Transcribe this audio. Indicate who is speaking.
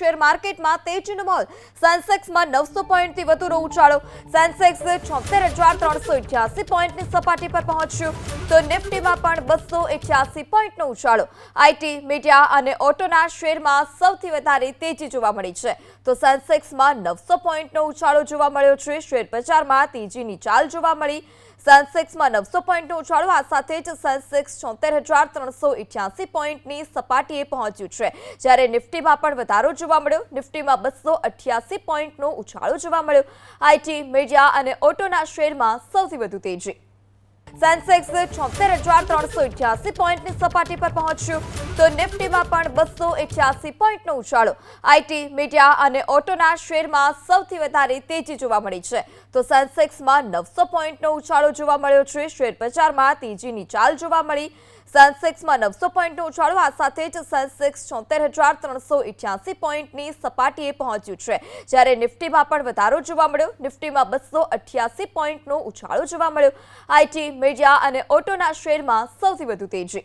Speaker 1: share માર્કેટમાં તેજીનો માહોલ સેન્સેક્સમાં 900 પોઈન્ટથી વધુનો ઉછાળો સેન્સેક્સ 76,388 પોઈન્ટની સપાટી પર પહોંચ્યું તો નિફ્ટીમાં પણ 288 પોઈન્ટનો ઉછાળો આઈટી મીડિયા અને ઓટોના શેરમાં સૌથી વધારે તેજી જોવા મળી છે તો સેન્સેક્સમાં 900 પોઈન્ટનો ઉછાળો જોવા મળ્યો છે શેર બજારમાં તેજીની ચાલ જોવા મળી સેન્સેક્સમાં 900 પોઈન્ટનો ઉછાળો આ સાથે જ સેન્સેક્સ 76,388 પોઈન્ટની સપાટીએ પહોંચ્યું છે જ્યારે નિફ્ટીમાં પણ વધારો જોવા મળ્યો નિફ્ટીમાં 288 પોઈન્ટનો ઉછાળો જોવા મળ્યો આઈટી મીડિયા અને ઓટોના શેરમાં સૌથી વધુ તેજી સેન્સેક્સ 76,388 પોઈન્ટની સપાટી પર પહોંચ્યું તો નિફ્ટીમાં પણ 288 પોઈન્ટનો ઉછાળો આઈટી મીડિયા અને ઓટોના શેરમાં સૌથી વધારે તેજી જોવા મળી છે તો સેન્સેક્સમાં 900 પોઈન્ટનો ઉછાળો જોવા મળ્યો છે શેર બજારમાં તેજીની ચાલ જોવા મળી સેન્સેક્સમાં 900 પોઈન્ટનો ઉછાળો આ સાથે જ સેન્સેક્સ 76,388 પોઈન્ટની સપાટીએ પહોંચ્યું છે જ્યારે નિફ્ટીમાં પણ વધારો જોવા મળ્યો નિફ્ટીમાં 288 પોઈન્ટનો ઉછાળો જોવા મળ્યો આઈટી મીડિયા અને ઓટોના શેરમાં સૌથી વધુ તેજી